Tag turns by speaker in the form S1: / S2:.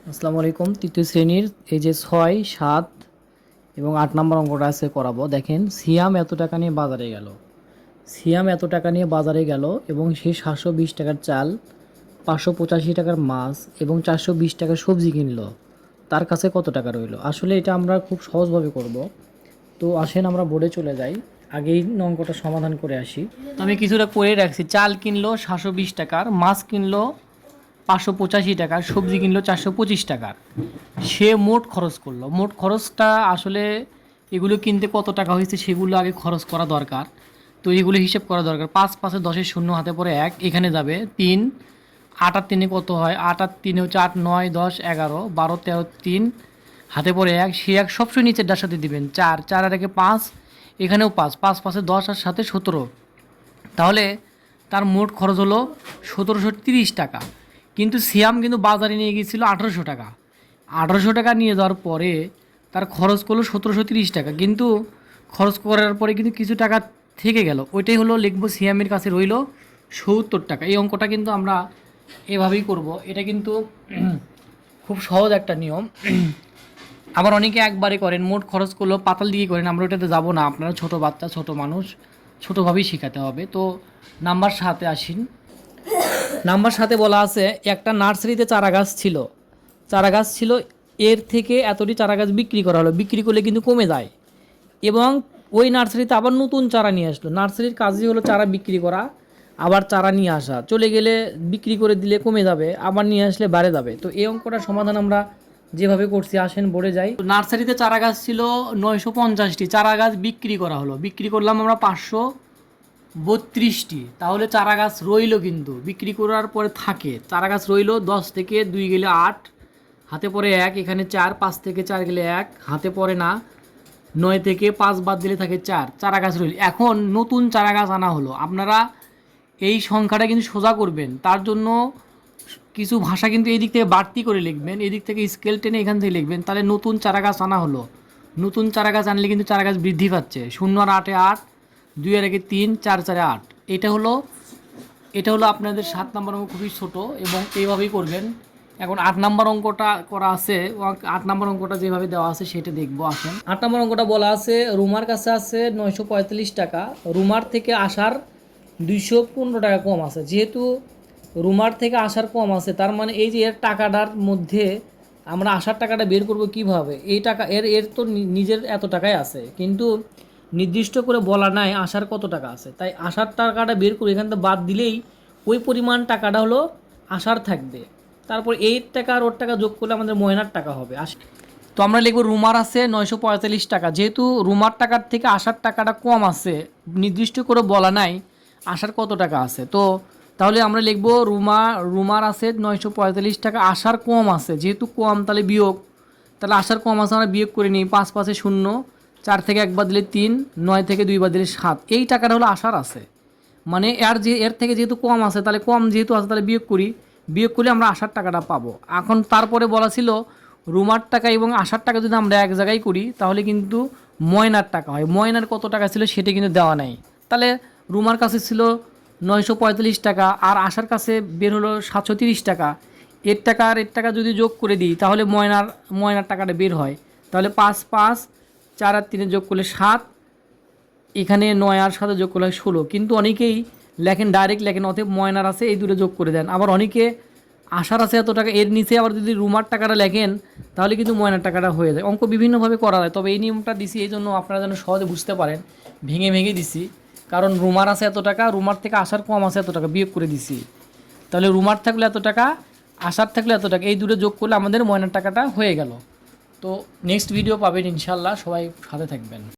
S1: আসসালামু আলাইকুম। তৃতীয় শ্রেণীর এই যে ৬, ৭ এবং ৮ নম্বর অঙ্কটা আছে করাবো। দেখেন, সিয়াম এত টাকা নিয়ে বাজারে গেল। সিয়াম এত টাকা নিয়ে বাজারে গেল এবং সে ৭২০ টাকার চাল, ৫৮৫ টাকার মাছ এবং ৪২০ টাকার সবজি কিনলো। তার কাছে কত টাকা রইল? আসলে এটা আমরা খুব সহজভাবে করব। তো আসেন আমরা বোর্ডে চলে যাই, আগেই অঙ্কটা সমাধান করে আসি। তো আমি কিছুটা করে রাখছি। চাল কিনলো ৭২০ টাকার, মাছ কিনলো ৫৮৫ টাকার, সবজি কিনলো ৪২৫ টাকার। সে মোট খরচ করলো। মোট খরচটা আসলে এগুলো কিনতে কত টাকা হয়েছে সেগুলো আগে খরচ করা দরকার। তো এগুলো হিসেব করা দরকার। ৫ 5 10 শূন্য, হাতে পরে ১, এখানে যাবে ৩, ৮ আর ৩ কত হয়? ৮ আর ৩ হচ্ছে ৮, ৯, ১০, ১১, ১২, ১৩, ৩, হাতে পরে ১, সে ১ সবসময় নিচের ডার সাথে দিবেন। ৪, ৪ আর ১ ৫, এখানেও ৫, ৫ 5 10 আর সাথে ১৭। তাহলে তার মোট খরচ হলো ১৭৩০ টাকা। কিন্তু সিয়াম কিন্তু বাজারে নিয়ে গিয়েছিল ১৮০০ টাকা। ১৮০০ টাকা নিয়ে যাওয়ার পরে তার খরচ করলো ১৭৩০ টাকা। কিন্তু খরচ করার পরে কিন্তু কিছু টাকা থেকে গেল, ওইটাই হলো লিখবো সিয়ামের কাছে রইল ৭০ টাকা। এই অঙ্কটা কিন্তু আমরা এভাবেই করব। এটা কিন্তু খুব সহজ একটা নিয়ম। আবার অনেকে একবারে করেন, মোট খরচ করলো পাতাল দিয়ে করেন। আমরা ওটাতে যাব না, আপনারা ছোট বাচ্চা, ছোট মানুষ, ছোটোভাবেই শেখাতে হবে। তো নাম্বার 7-এ আসেন। নাম্বার 7-এ বলা আছে, একটা নার্সারিতে চারা গাছ ছিল। চারা গাছ ছিল, এর থেকে এতটি চারা গাছ বিক্রি করা হলো। বিক্রি করলে কিন্তু কমে যায় এবং ওই নার্সারিতে আবার নতুন চারা নিয়ে আসলো। নার্সারির কাজই হলো চারা বিক্রি করা, আবার চারা নিয়ে আসা। চলে গেলে বিক্রি করে দিলে কমে যাবে, আবার নিয়ে আসলে বাড়ে যাবে। তো এই অঙ্কটার সমাধান আমরা যেভাবে করছি, আসেন বোর্ডে যাই। নার্সারিতে চারা গাছ ছিল ৯৫০টি, চারা গাছ বিক্রি করা হলো। বিক্রি করলাম আমরা ৫৩২টি। তাহলে চারা গাছ রইল, কিন্তু বিক্রি করার পরে থাকে চারা গাছ রইল ১০ থেকে ২ গেলে ৮, হাতে পরে ১, এখানে ৪, ৫ থেকে ৪ গেলে ১, হাতে পরে না, ৯ থেকে ৫ বাদ দিলে থাকে ৪, চারা গাছ রইল। এখন নতুন চারা গাছ আনা হলো। আপনারা এই সংখ্যাটা কিন্তু সোজা করবেন, তার জন্য কিছু ভাষা কিন্তু এই দিক থেকে বাড়তি করে লিখবেন, এই দিক থেকে স্কেল টেনে এখান থেকে লিখবেন। তাহলে নতুন চারা গাছ আনা হলো। নতুন চারা গাছ আনলে কিন্তু চারা গাছ বৃদ্ধি পাচ্ছে। ০ আর ৮-এ ৮, ২ আর ১-এ ৩, ৪ 4-এ ৮। এটা হলো আপনাদের ৭ নম্বর অঙ্ক, খুবই ছোট এবং এইভাবেই করবেন। এখন ৮ নম্বর অঙ্কটা করা আছে। ৮ নম্বর অঙ্কটা যেভাবে দেওয়া আছে সেটা দেখবো, আসেন। ৮ নম্বর অঙ্কটা বলা আছে, রুমার কাছে আছে ৯৪৫ টাকা, রুমার থেকে আসার ২১৫ টাকা কম আছে। যেহেতু রুমার থেকে আসার কম আছে, তার মানে এই যে এর টাকাটার মধ্যে আমরা আসার টাকাটা বের করব কিভাবে? এই টাকা এর তো নিজের এত টাকাই আছে, কিন্তু নির্দিষ্ট করে বলা নাই আসার কত টাকা আছে। তাই আসার টাকাটা বের করে এখান থেকে বাদ দিলেই ওই পরিমাণ টাকাটা হলো আসার থাকবে। তারপর এই টাকা আর ওর টাকা যোগ করলে আমাদের ময়নার টাকা হবে। তো আমরা লিখব রুমার আছে ৯৪৫ টাকা। যেহেতু রুমার টাকার থেকে আসার টাকাটা কম আছে, নির্দিষ্ট করে বলা নাই আসার কত টাকা আছে। তো তাহলে আমরা লিখব রুমার আছে ৯৪৫ টাকা, আসার কম আছে। যেহেতু কম, তাহলে বিয়োগ, তাহলে আসার কম আছে আমরা বিয়োগ করে নিই। ৫ 5-এ ০, ৪ থেকে ১ বাদ দিলে ৩, ৯ থেকে ২ বাদ দিলে ৭। এই টাকাটা হলো আসার আছে, মানে এর থেকে যেহেতু কম আছে, তাহলে কম যেহেতু আছে তাহলে বিয়োগ করি। বিয়োগ করলে আমরা আসার টাকাটা পাবো। এখন তারপরে বলা ছিল রুমার টাকা এবং আসার টাকা যদি আমরা এক জায়গায় করি তাহলে কিন্তু ময়নার টাকা হয়। ময়নার কত টাকা ছিল সেটা কিন্তু দেওয়া নাই। তাহলে রুমার কাছে ছিল ৯৪৫ টাকা আর আসার কাছে বের হলো ৭৩০ টাকা। এর টাকা আর এর টাকা যদি যোগ করে দিই তাহলে ময়নার টাকাটা বের হয়। তাহলে ৫ ৫, ৪ আর ৩ যোগ করলে ৭, এখানে ৯ আর ৭ যোগ করলে হয় ১৬। কিন্তু অনেকেই লেখেন, ডাইরেক্ট লেখেন, অতএব ময়নার আছে এই দুটো যোগ করে দেন। আবার অনেকে আসার আছে এত টাকা, এর নিচে আবার যদি রুমার টাকাটা লেখেন তাহলে কিন্তু ময়নার টাকাটা হয়ে যায়। অঙ্ক বিভিন্নভাবে করা যায়, তবে এই নিয়মটা দিছি এই জন্য আপনারা যেন সহজে বুঝতে পারেন, ভেঙে ভেঙে দিছি। কারণ রুমার আছে এত টাকা, রুমার থেকে আসার কম আছে এত টাকা, বিয়োগ করে দিছি। তাহলে রুমার থাকলে এত টাকা, আসার থাকলে এত টাকা, এই দুটো যোগ করলে আমাদের ময়নার টাকাটা হয়ে গেল। তো নেক্সট ভিডিও পাবেন ইনশাল্লাহ, সবাই সাথে থাকবেন।